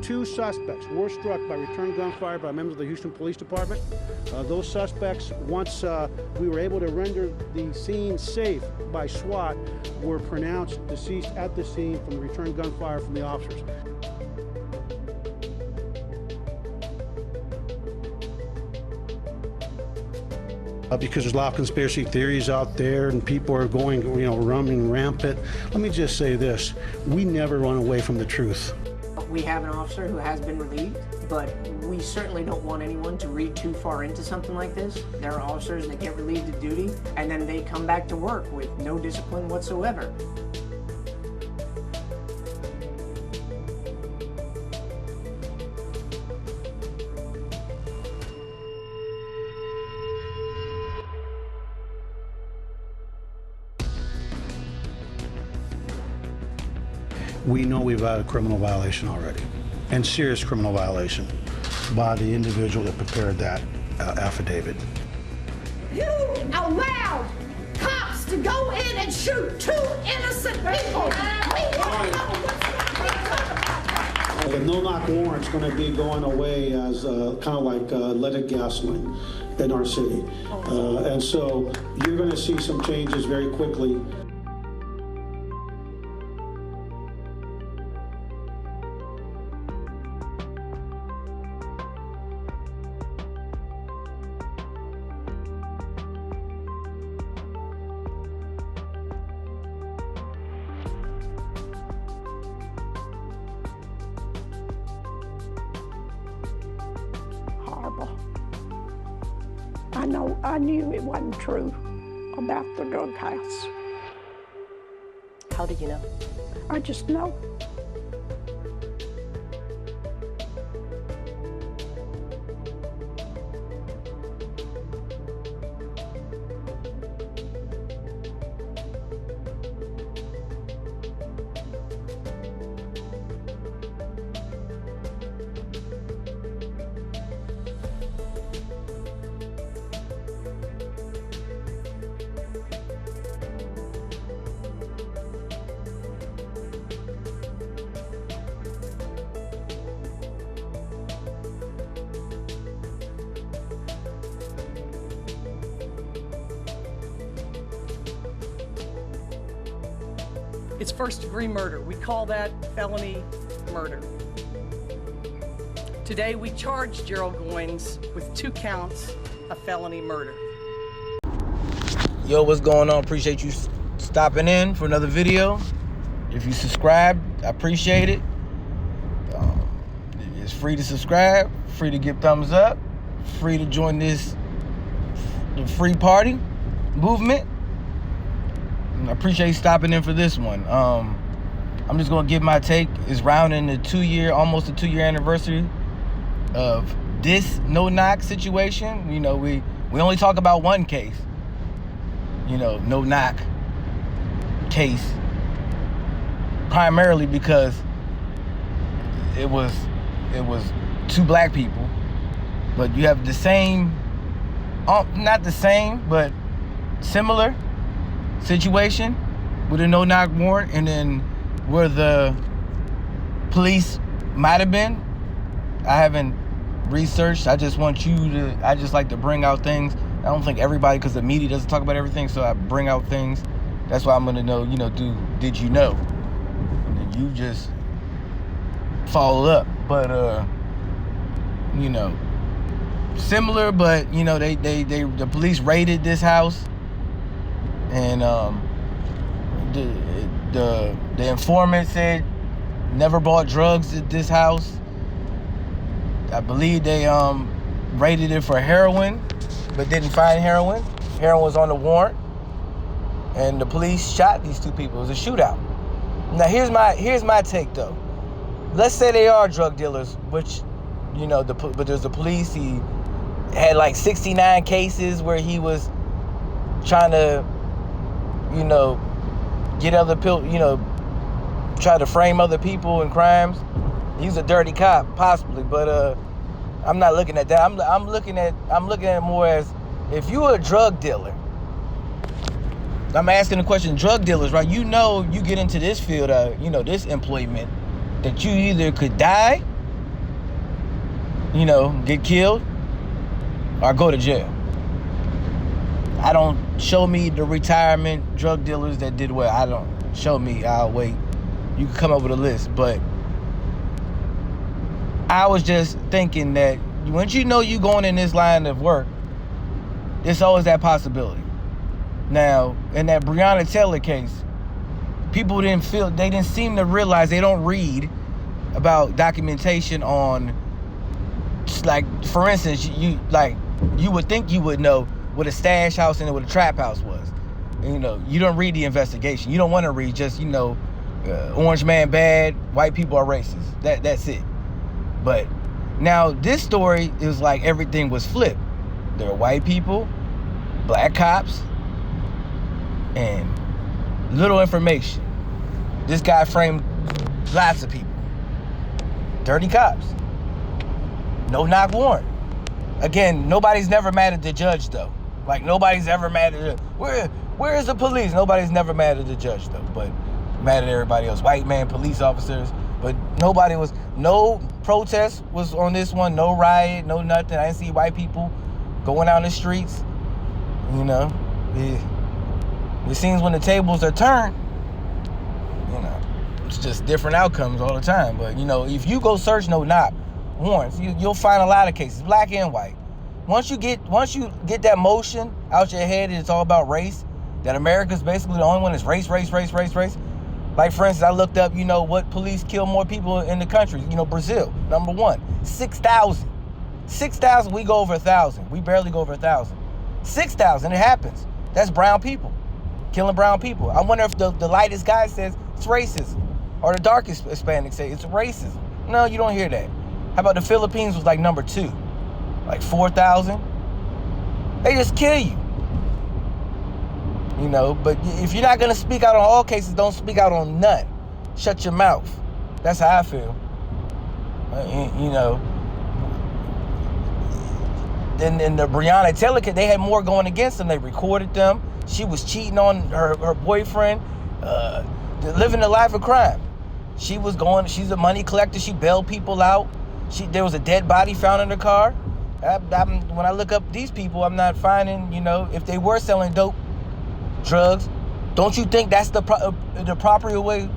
2 suspects were struck by return gunfire by members of the Houston Police Department. Those suspects, once we were able to render the scene safe by SWAT, were pronounced deceased at the scene from the return gunfire from the officers. Because there's a lot of conspiracy theories out there and people are going, running rampant. Let me just say this, we never run away from the truth. We have an officer who has been relieved, but we certainly don't want anyone to read too far into something like this. There are officers that get relieved of duty and then they come back to work with no discipline whatsoever. We know we've had a criminal violation already, and serious criminal violation by the individual that prepared that affidavit. You allowed cops to go in and shoot 2 innocent people. We don't know what's going on. The no-knock warrant's going to be going away as kind of like leaded gasoline in our city. And so you're going to see some changes very quickly. Horrible. I knew it wasn't true about the drug house. How did you know? I just know. It's first-degree murder. We call that felony murder. Today, we charged Gerald Goins with 2 counts of felony murder. Yo, what's going on? Appreciate you stopping in for another video. If you subscribed, I appreciate it. It's free to subscribe, free to give thumbs up, free to join the free party movement. I appreciate you stopping in for this one. I'm just gonna give my take. It's rounding the almost the 2-year anniversary of this no-knock situation. We only talk about one case. No-knock case, primarily because it was 2 black people, but you have the same, not the same, but similar situation with a no-knock warrant, and then where the police might have been. I haven't researched. I just like to bring out things. I don't think everybody, because the media doesn't talk about everything, so I bring out things. That's why I'm gonna know, did you know? And then you just follow up. But similar, but the police raided this house, and the informant said never bought drugs at this house. I believe they raided it for heroin, but didn't find heroin. Heroin was on the warrant, and the police shot these 2 people. It was a shootout. Now here's my take though. Let's say they are drug dealers, which but there's the police. He had like 69 cases where he was trying to get other people, try to frame other people in crimes. He's a dirty cop, possibly, but I'm not looking at that. I'm looking at it more as, if you're a drug dealer, I'm asking the question, drug dealers, right? You get into this field, this employment, that you either could die get killed or go to jail. I don't show me the retirement drug dealers that did well. I don't show me. I'll wait. You can come up with a list, but I was just thinking that once you know you going in this line of work, there's always that possibility. Now, in that Breonna Taylor case, people didn't seem to realize, they don't read about documentation on, like, for instance, you would think you would know what a stash house and what a trap house was. And, you don't read the investigation. You don't want to read just, orange man bad, white people are racist. That's it. But now this story is like everything was flipped. There are white people, black cops, and little information. This guy framed lots of people. Dirty cops. No knock warrant. Again, nobody's never mad at the judge, though. Like, nobody's ever mad at where is the police? Nobody's never mad at the judge, though, but mad at everybody else. White man, police officers, but no protest was on this one, no riot, no nothing. I didn't see white people going out in the streets. It seems when the tables are turned, it's just different outcomes all the time. But, if you go search no knock warrants, you'll find a lot of cases, black and white. Once you get that motion out your head, and it's all about race, that America's basically the only one that's race. Like, for instance, I looked up, what police kill more people in the country. Brazil, number one, 6,000. 6,000, we go over 1,000. We barely go over 1,000. 6,000, it happens. That's brown people, killing brown people. I wonder if the lightest guy says it's racism, or the darkest Hispanic say it's racism. No, you don't hear that. How about the Philippines was like number 2, like 4,000? They just kill you. But if you're not going to speak out on all cases, don't speak out on none. Shut your mouth. That's how I feel. In the Breonna Taylor case, they had more going against them. They recorded them. She was cheating on her boyfriend, living a life of crime. She's a money collector. She bailed people out. There was a dead body found in her car. When I look up these people, I'm not finding, if they were selling dope, drugs, don't you think that's the appropriate way,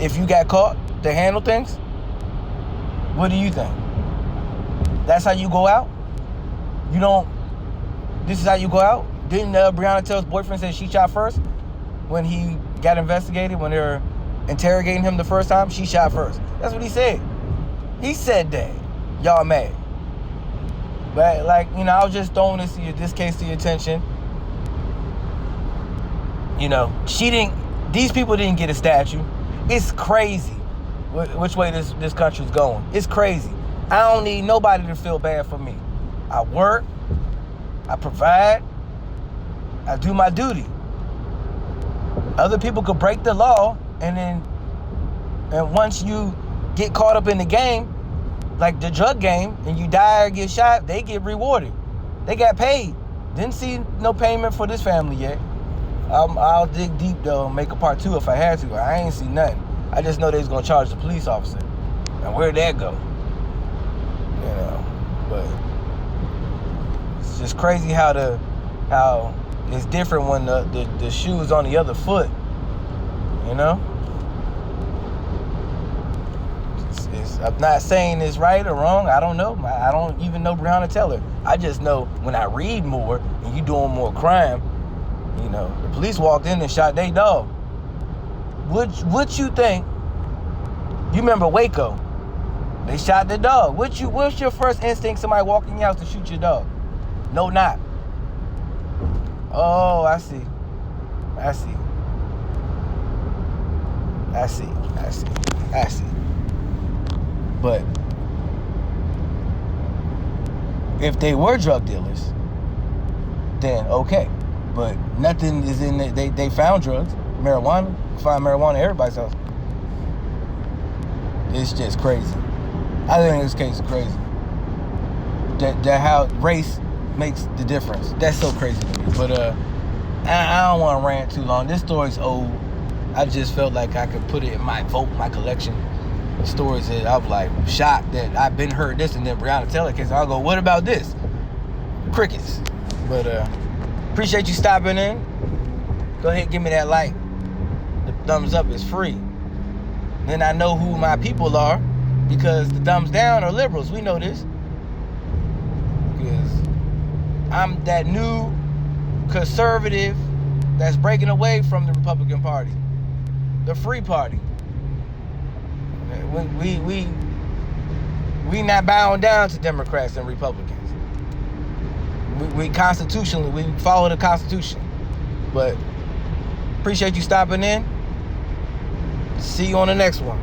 if you got caught, to handle things? What do you think? That's how you go out? This is how you go out? Didn't Breonna Taylor's boyfriend say she shot first when he got investigated, when they were interrogating him the first time? She shot first. That's what he said. He said that. Y'all mad. But, I was just throwing this case to your attention. These people didn't get a statue. It's crazy which way this country's going. It's crazy. I don't need nobody to feel bad for me. I work, I provide, I do my duty. Other people could break the law, and once you get caught up in the game, like the drug game, and you die or get shot, they get rewarded. They got paid. Didn't see no payment for this family yet. I'll dig deep, though, and make a part 2 if I had to. I ain't seen nothing. I just know they was going to charge the police officer. And where'd that go? But it's just crazy how it's different when the shoe is on the other foot. I'm not saying it's right or wrong. I don't know. I don't even know Breonna Taylor. I just know when I read more and you doing more crime, the police walked in and shot their dog. What you think? You remember Waco? They shot the dog. What's your first instinct? Somebody walking in your house to shoot your dog? No knock. Oh, I see. But if they were drug dealers, then okay. But nothing is in it. They found drugs, marijuana. Find marijuana at everybody's house. It's just crazy. I think this case is crazy. That how race makes the difference. That's so crazy to me. But I don't want to rant too long. This story's old. I just felt like I could put it in my collection. stories that I'm like shocked that I've been heard this, and then Breonna Taylor case. I'll go, what about this? Crickets. But appreciate you stopping in. Go ahead, give me that like. The thumbs up is free. Then I know who my people are, because the thumbs down are liberals. We know this. Because I'm that new conservative that's breaking away from the Republican Party, the free party. We not bowing down to Democrats and Republicans. We constitutionally, we follow the Constitution. But appreciate you stopping in. See you on the next one.